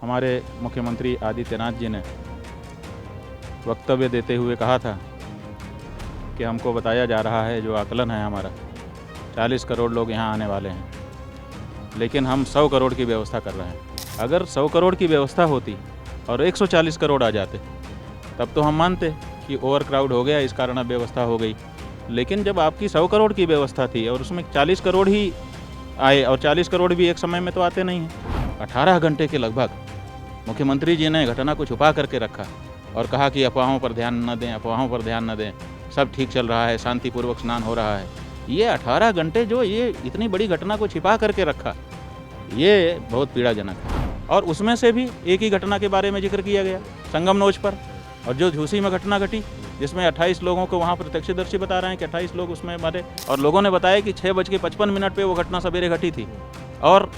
हमारे मुख्यमंत्री आदित्यनाथ जी ने वक्तव्य देते हुए कहा था कि हमको बताया जा रहा है, जो आकलन है हमारा, 40 करोड़ लोग यहाँ आने वाले हैं, लेकिन हम 100 करोड़ की व्यवस्था कर रहे हैं। अगर 100 करोड़ की व्यवस्था होती और 140 करोड़ आ जाते तब तो हम मानते कि ओवर क्राउड हो गया, इस कारण अब व्यवस्था हो गई। लेकिन जब आपकी 100 करोड़ की व्यवस्था थी और उसमें 40 करोड़ ही आए, और 40 करोड़ भी एक समय में तो आते नहीं हैं। 18 घंटे के लगभग मुख्यमंत्री जी ने घटना को छुपा करके रखा और कहा कि अफवाहों पर ध्यान न दें, अफवाहों पर ध्यान न दें, सब ठीक चल रहा है, शांतिपूर्वक स्नान हो रहा है। ये 18 घंटे जो ये इतनी बड़ी घटना को छिपा करके रखा, ये बहुत पीड़ाजनक है। और उसमें से भी एक ही घटना के बारे में जिक्र किया गया, संगम नोच पर, और जो झूसी में घटना घटी जिसमें 28 लोगों को वहाँ प्रत्यक्षदर्शी बता रहे हैं कि 28 लोग उसमें मरे, और लोगों ने बताया कि 6:55 पे वो घटना सवेरे घटी थी और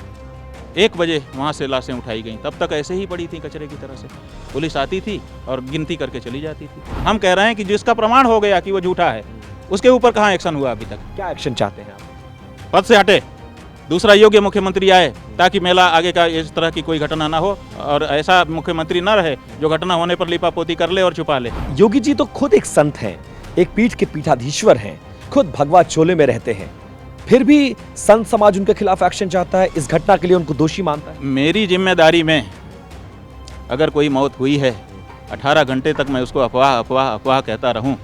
1 बजे वहाँ से लाशें उठाई गईं। तब तक ऐसे ही पड़ी थी कचरे की तरह से। पुलिस आती थी और गिनती करके चली जाती थी। हम कह रहे हैं कि जिसका प्रमाण हो गया कि वो झूठा है, उसके ऊपर कहाँ एक्शन हुआ अभी तक? क्या एक्शन चाहते हैं आप? पद से हटे, दूसरा योग्य मुख्यमंत्री आए, ताकि मेला आगे का इस तरह की कोई घटना ना हो, और ऐसा मुख्यमंत्री ना रहे जो घटना होने पर लिपापोती कर ले और छुपा ले। योगी जी तो खुद एक संत हैं, एक पीठ के पीठाधीश्वर हैं, खुद भगवा चोले में रहते हैं, फिर भी संत समाज उनके खिलाफ एक्शन चाहता है, इस घटना के लिए उनको दोषी मानता है। मेरी जिम्मेदारी में अगर कोई मौत हुई है, 18 घंटे तक मैं उसको अफवाह अफवाह अफवाह कहता रहूं?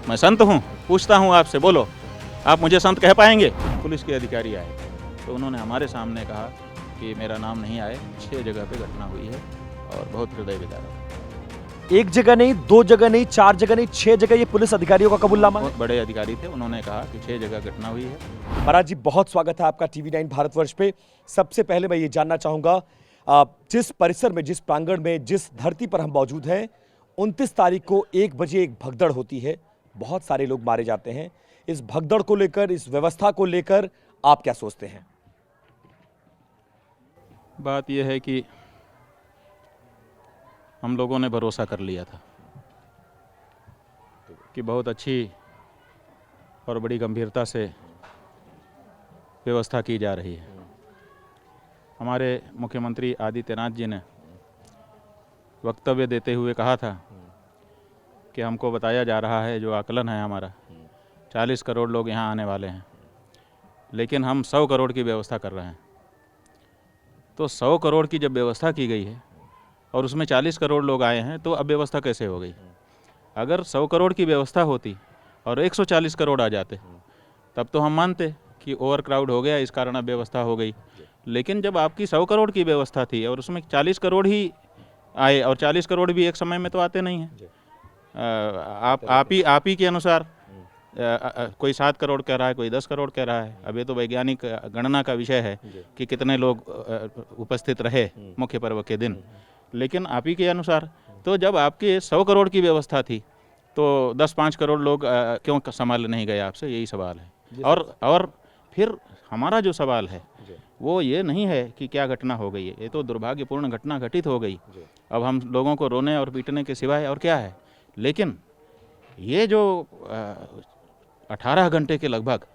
मैं संत हूं? पूछता हूं आपसे, बोलो, आप मुझे संत कह पाएंगे? पुलिस के अधिकारी आए तो उन्होंने हमारे सामने कहा कि मेरा नाम नहीं आए, 6 जगह पे घटना हुई है और बहुत हृदय विदारक। एक जगह नहीं, 2 जगह नहीं, 4 जगह नहीं, 6 जगह ये पुलिस अधिकारियों का कबूलनामा है। बहुत बड़े अधिकारी थे, उन्होंने कहा कि 6 जगह घटना हुई है। महाराज जी, बहुत स्वागत है आपका TV9 भारतवर्ष पे। सबसे पहले मैं ये जानना चाहूंगा, जिस परिसर में, जिस प्रांगण में, जिस धरती पर हम मौजूद हैं, 29 तारीख को 1 बजे एक भगदड़ होती है, बहुत सारे लोग मारे जाते हैं। इस भगदड़ को लेकर, इस व्यवस्था को लेकर आप क्या सोचते हैं? बात यह है कि हम लोगों ने भरोसा कर लिया था कि बहुत अच्छी और बड़ी गंभीरता से व्यवस्था की जा रही है। हमारे मुख्यमंत्री आदित्यनाथ जी ने वक्तव्य देते हुए कहा था कि हमको बताया जा रहा है, जो आकलन है हमारा, 40 करोड़ लोग यहाँ आने वाले हैं, लेकिन हम 100 करोड़ की व्यवस्था कर रहे हैं। तो 100 करोड़ की जब व्यवस्था की गई है और उसमें 40 करोड़ लोग आए हैं, तो अब व्यवस्था कैसे हो गई? अगर 100 करोड़ की व्यवस्था होती और 140 करोड़ आ जाते तब तो हम मानते कि ओवर क्राउड हो गया, इस कारण अब व्यवस्था हो गई। लेकिन जब आपकी 100 करोड़ की व्यवस्था थी और उसमें 40 करोड़ ही आए, और 40 करोड़ भी एक समय में तो आते नहीं हैं। आप ही के अनुसार कोई 7 करोड़ कह रहा है, कोई 10 करोड़ कह रहा है। अब ये तो वैज्ञानिक गणना का विषय है कि कितने लोग उपस्थित रहे मुख्य पर्व के दिन। लेकिन आप ही के अनुसार तो जब आपके 100 करोड़ की व्यवस्था थी तो 10-5 करोड़ लोग क्यों संभाल नहीं गए? आपसे यही सवाल है। और फिर हमारा जो सवाल है वो ये नहीं है कि क्या घटना हो गई है, ये तो दुर्भाग्यपूर्ण घटना घटित हो गई। अब हम लोगों को रोने और पीटने के सिवाय और क्या है? लेकिन ये जो 18 घंटे के लगभग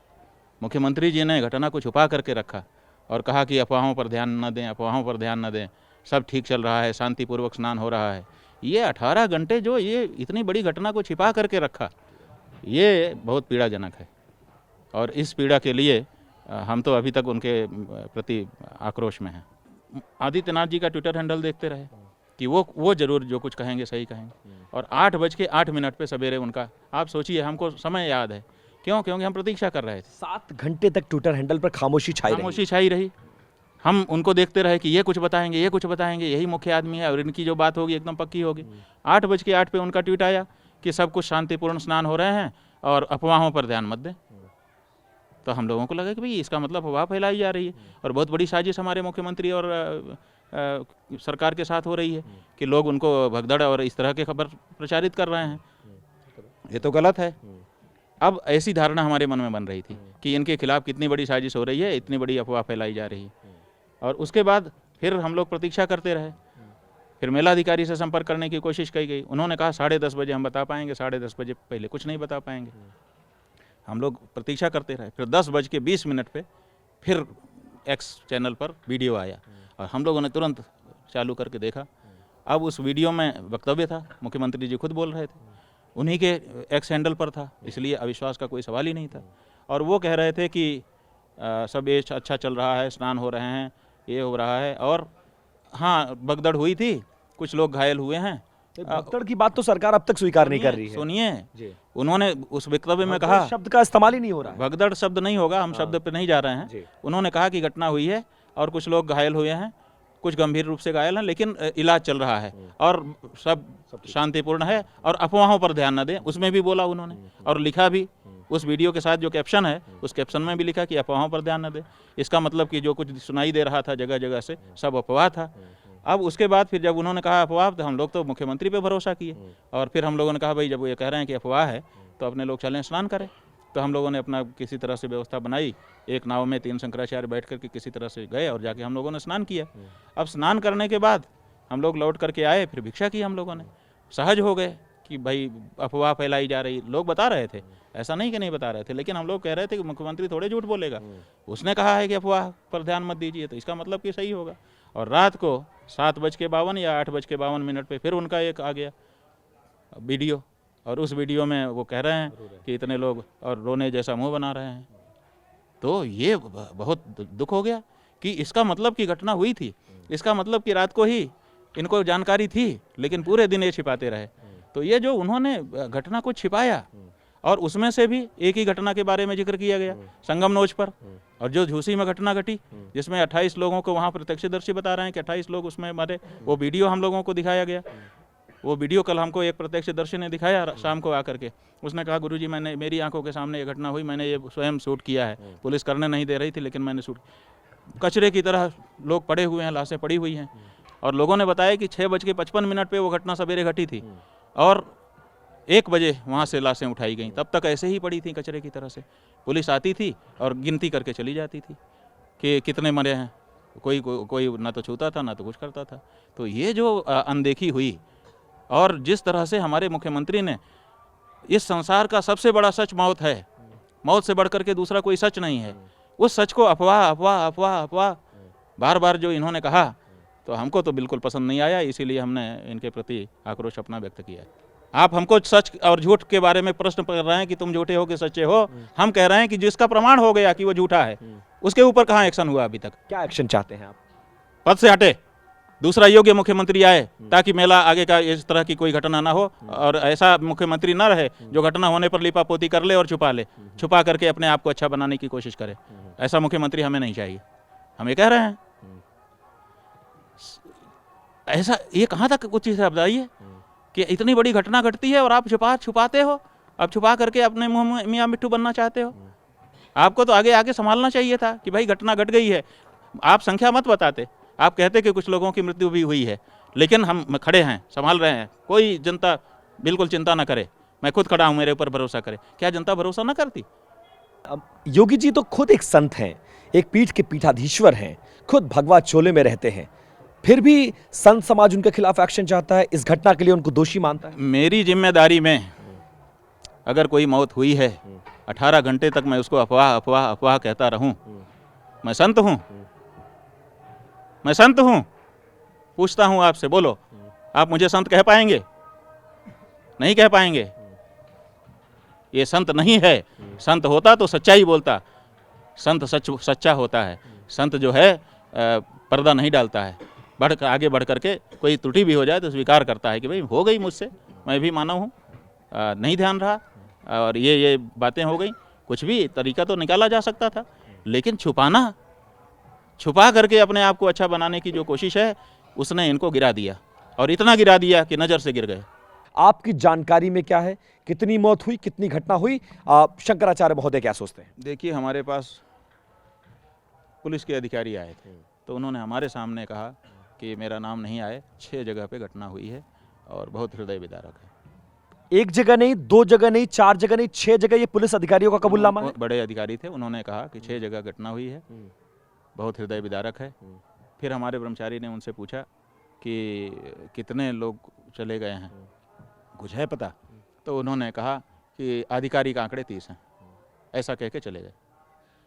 मुख्यमंत्री जी ने घटना को छुपा करके रखा और कहा कि अफवाहों पर ध्यान न दें, अफवाहों पर ध्यान न दें, सब ठीक चल रहा है, शांतिपूर्वक स्नान हो रहा है। ये 18 घंटे जो ये इतनी बड़ी घटना को छिपा करके रखा, ये बहुत पीड़ाजनक है। और इस पीड़ा के लिए हम तो अभी तक उनके प्रति आक्रोश में हैं। आदित्यनाथ जी का ट्विटर हैंडल देखते रहे कि वो जरूर जो कुछ कहेंगे सही कहेंगे। और 8:08 पे सवेरे उनका, आप सोचिए, हमको समय याद है। क्यों? क्योंकि हम प्रतीक्षा कर रहे थे। 7 घंटे तक ट्विटर हैंडल पर खामोशी छाई रही। हम उनको देखते रहे कि ये कुछ बताएंगे, ये कुछ बताएंगे, यही मुख्य आदमी है और इनकी जो बात होगी एकदम पक्की होगी। 8:08 पे उनका ट्वीट आया कि सब कुछ शांतिपूर्ण स्नान हो रहे हैं और अफवाहों पर ध्यान मत दें। तो हम लोगों को लगा कि भाई इसका मतलब अफवाह फैलाई जा रही है और बहुत बड़ी साजिश हमारे मुख्यमंत्री और सरकार के साथ हो रही है कि लोग उनको भगदड़ और इस तरह के खबर प्रचारित कर रहे हैं। ये तो गलत है। अब ऐसी धारणा हमारे मन में बन रही थी कि इनके खिलाफ कितनी बड़ी साजिश हो रही है, इतनी बड़ी अफवाह फैलाई जा रही है। और उसके बाद फिर हम लोग प्रतीक्षा करते रहे। फिर मेलाधिकारी से संपर्क करने की कोशिश की गई। उन्होंने कहा 10:30 बजे हम बता पाएंगे, 10:30 बजे पहले कुछ नहीं बता पाएंगे। हम लोग प्रतीक्षा करते रहे। फिर 10:20 पे फिर एक्स चैनल पर वीडियो आया और हम लोगों ने तुरंत चालू करके देखा। अब उस वीडियो में वक्तव्य था, मुख्यमंत्री जी खुद बोल रहे थे, उन्हीं के एक्स हैंडल पर था, इसलिए अविश्वास का कोई सवाल ही नहीं था। और वो कह रहे थे कि सब ये अच्छा चल रहा है, स्नान हो रहे हैं, ये हो रहा है। और हाँ, भगदड़ हुई थी, कुछ लोग घायल हुए हैं। भगदड़ की बात तो सरकार अब तक स्वीकार नहीं कर रही है। सुनिए, उन्होंने उस वक्तव्य में कहा, शब्द का इस्तेमाल ही नहीं हो रहा है। भगदड़ शब्द नहीं होगा, हम शब्द पे नहीं जा रहे हैं। उन्होंने कहा कि घटना हुई है और कुछ लोग घायल हुए हैं, कुछ गंभीर रूप से घायल हैं, लेकिन इलाज चल रहा है और सब शांतिपूर्ण है और अफवाहों पर ध्यान न दें, उसमें भी बोला उन्होंने। और लिखा भी उस वीडियो के साथ जो कैप्शन है, उस कैप्शन में भी लिखा कि अफवाहों पर ध्यान न दें। इसका मतलब कि जो कुछ सुनाई दे रहा था जगह जगह से, सब अफवाह था। अब उसके बाद फिर जब उन्होंने कहा अफवाह, तो हम लोग तो मुख्यमंत्री पे भरोसा किए और फिर हम लोगों ने कहा भाई जब ये कह रहे हैं कि अफवाह है तो अपने लोग चलें स्नान करें। तो हम लोगों ने अपना किसी तरह से व्यवस्था बनाई, एक नाव में 3 शंकराचार्य बैठ करके किसी तरह से गए और जाके हम लोगों ने स्नान किया। अब स्नान करने के बाद हम लोग लौट करके आए, फिर भिक्षा की हम लोगों ने। सहज हो गए कि भाई अफवाह फैलाई जा रही, लोग बता रहे थे, ऐसा नहीं कि नहीं बता रहे थे, लेकिन हम लोग कह रहे थे कि मुख्यमंत्री थोड़े झूठ बोलेगा, उसने कहा है कि अफवाह पर ध्यान मत दीजिए, तो इसका मतलब कि सही होगा। और रात को 7:52 या 8:52 पे फिर उनका एक आ गया वीडियो, और उस वीडियो में वो कह रहे हैं कि इतने लोग और रोने जैसा मुंह बना रहे हैं। तो ये बहुत दुख हो गया कि इसका मतलब कि घटना हुई थी, इसका मतलब कि रात को ही इनको जानकारी थी, लेकिन पूरे दिन ये छिपाते रहे। तो ये जो उन्होंने घटना को छिपाया, और उसमें से भी एक ही घटना के बारे में जिक्र किया गया संगम नोच पर, और जो झूसी में घटना घटी जिसमें 28 लोगों को वहाँ प्रत्यक्षदर्शी बता रहे हैं कि 28 लोग उसमें मरे, वो वीडियो हम लोगों को दिखाया गया। वो वीडियो कल हमको एक प्रत्यक्षदर्शी ने दिखाया शाम को आकर के। उसने कहा गुरुजी मैंने, मेरी आंखों के सामने ये घटना हुई, मैंने ये स्वयं शूट किया है, पुलिस करने नहीं दे रही थी लेकिन मैंने शूट। कचरे की तरह लोग पड़े हुए हैं, लाशें पड़ी हुई हैं, और लोगों ने बताया कि 6:55 पे वो घटना सवेरे घटी थी और 1 बजे वहाँ से लाशें उठाई गई। तब तक ऐसे ही पड़ी थी कचरे की तरह से। पुलिस आती थी और गिनती करके चली जाती थी कि कितने मरे हैं, कोई ना तो छूता था ना तो कुछ करता था। तो ये जो अनदेखी हुई, और जिस तरह से हमारे मुख्यमंत्री ने, इस संसार का सबसे बड़ा सच मौत है, मौत से बढ़कर के दूसरा कोई सच नहीं है, उस सच को अफवाह अफवाह अफवाह अफवाह बार बार जो इन्होंने कहा, तो हमको तो बिल्कुल पसंद नहीं आया। इसीलिए हमने इनके प्रति आक्रोश अपना व्यक्त किया है। आप हमको सच और झूठ के बारे में प्रश्न कर रहे हैं कि तुम झूठे हो कि सच्चे हो। हम कह रहे हैं कि जिसका प्रमाण हो गया कि वो झूठा है, उसके ऊपर कहाँ एक्शन हुआ अभी तक? क्या एक्शन चाहते हैं आप? पद से हटे, दूसरा योग्य मुख्यमंत्री आए, ताकि मेला आगे का इस तरह की कोई घटना ना हो, और ऐसा मुख्यमंत्री ना रहे जो घटना होने पर लिपापोती कर ले और छुपा ले, छुपा करके अपने आप को अच्छा बनाने की कोशिश करे। ऐसा मुख्यमंत्री हमें नहीं चाहिए। हम ये कह रहे हैं, ऐसा ये कहाँ तक उचित है बताइए कि इतनी बड़ी घटना घटती है और आप छुपाते हो, अब छुपा करके अपने मुंह में मियाँ मिट्ठू बनना चाहते हो। आपको तो आगे आगे संभालना चाहिए था कि भाई घटना घट गई है, आप संख्या मत बताते, आप कहते कि कुछ लोगों की मृत्यु भी हुई है, लेकिन हम खड़े हैं, संभाल रहे हैं, कोई जनता बिल्कुल चिंता ना करे, मैं खुद खड़ा हूं, मेरे ऊपर भरोसा करे। क्या जनता भरोसा ना करती? योगी जी तो खुद एक संत हैं, एक पीठ के पीठाधीश्वर हैं, खुद भगवा चोले में रहते हैं, फिर भी संत समाज उनके खिलाफ एक्शन चाहता है, इस घटना के लिए उनको दोषी मानता है। मेरी जिम्मेदारी में अगर कोई मौत हुई है, 18 घंटे तक मैं उसको अफवाह अफवाह अफवाह कहता रहूं, मैं संत हूं? मैं संत हूं? पूछता हूं आपसे, बोलो, आप मुझे संत कह पाएंगे? नहीं कह पाएंगे। ये संत नहीं है। संत होता तो सच्चाई बोलता, संत सच्चा होता है। संत जो है पर्दा नहीं डालता है, आगे बढ़ करके कोई त्रुटि भी हो जाए तो स्वीकार करता है कि भाई हो गई मुझसे, मैं भी मानव हूँ, नहीं ध्यान रहा और ये बातें हो गई। कुछ भी तरीका तो निकाला जा सकता था, लेकिन छुपा करके अपने आप को अच्छा बनाने की जो कोशिश है, उसने इनको गिरा दिया, और इतना गिरा दिया कि नज़र से गिर गए। आपकी जानकारी में क्या है, कितनी मौत हुई, कितनी घटना हुई? शंकराचार्य महोदय क्या सोचते हैं? देखिए, हमारे पास पुलिस के अधिकारी आए थे, तो उन्होंने हमारे सामने कहा कि मेरा नाम नहीं आए, 6 जगह पे घटना हुई है और बहुत हृदय विदारक है। 1 जगह नहीं, 2 जगह नहीं, 4 जगह नहीं, 6 जगह ये पुलिस अधिकारियों का कबूलनामा है। बड़े अधिकारी थे, उन्होंने कहा कि 6 जगह घटना हुई है, बहुत हृदय विदारक है। फिर हमारे ब्रह्मचारी ने उनसे पूछा कि कितने लोग चले गए हैं, कुछ है पता? तो उन्होंने कहा कि आधिकारिक आंकड़े 30 हैं, ऐसा कह के चले गए।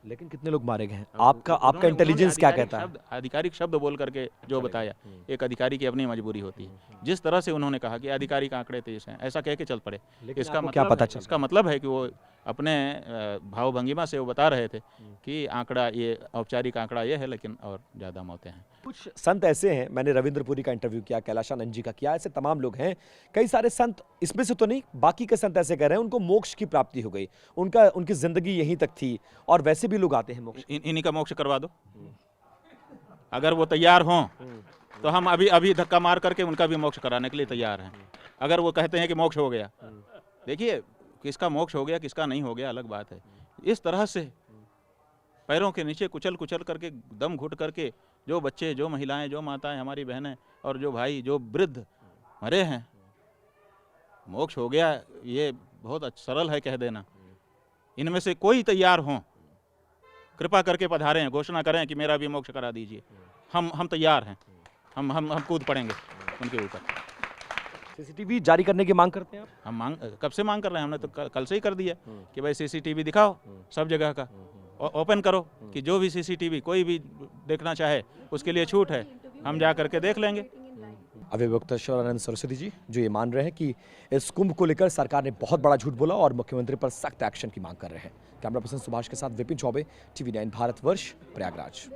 लेकिन कितने लोग मारे गए हैं? आपका इंटेलिजेंस क्या कहता है? आधिकारिक शब्द बोल करके जो बताया, एक अधिकारी की अपनी मजबूरी होती है। जिस तरह से उन्होंने कहा कि आधिकारिक आंकड़े तेज हैं, ऐसा कह के चल पड़े। इसका आपको क्या पता चला? इसका मतलब है कि वो अपने भाव भंगिमा से वो बता रहे थे कि आंकड़ा ये औपचारिक आंकड़ा ये है, लेकिन और ज़्यादा मौतें हैं। कुछ संत ऐसे हैं, मैंने रविंद्रपुरी का इंटरव्यू किया, कैलाशानंद जी का किया, ऐसे तमाम लोग हैं। कई सारे संत, इसमें से तो नहीं, बाकी के संत ऐसे कह रहे हैं उनको मोक्ष की प्राप्ति हो गई, उनकी जिंदगी यहीं तक थी, और वैसे भी लोग आते हैं मोक्ष। इन्हीं का मोक्ष करवा दो, अगर वो तैयार हों तो हम अभी धक्का मार करके उनका भी मोक्ष कराने के लिए तैयार हैं। अगर वो कहते हैं कि मोक्ष हो गया, देखिए किसका मोक्ष हो गया किसका नहीं हो गया अलग बात है। इस तरह से पैरों के नीचे कुचल कुचल करके, दम घुट करके जो बच्चे, जो महिलाएं, जो माताएं, हमारी बहनें और जो भाई, जो वृद्ध मरे हैं, मोक्ष हो गया, ये बहुत सरल है कह देना। इनमें से कोई तैयार हों, कृपा करके पधारें, घोषणा करें कि मेरा भी मोक्ष करा दीजिए। हम तैयार हैं, हम कूद पड़ेंगे उनके ऊपर। सीसीटीवी जारी करने की मांग करते हैं आप? हम कब से मांग कर रहे हैं, हमने तो कल से ही कर दिया कि भाई सीसीटीवी दिखाओ सब जगह का, ओपन करो कि जो भी सीसीटीवी कोई भी देखना चाहे उसके लिए छूट है, हम जा करके देख लेंगे। अभिवक्ता शिवानंद सरस्वती जी जो ये मान रहे हैं कि इस कुंभ को लेकर सरकार ने बहुत बड़ा झूठ बोला और मुख्यमंत्री पर सख्त एक्शन की मांग कर रहे हैं। कैमरा पर्सन सुभाष के साथ विपिन चौबे, TV9 भारतवर्ष, प्रयागराज।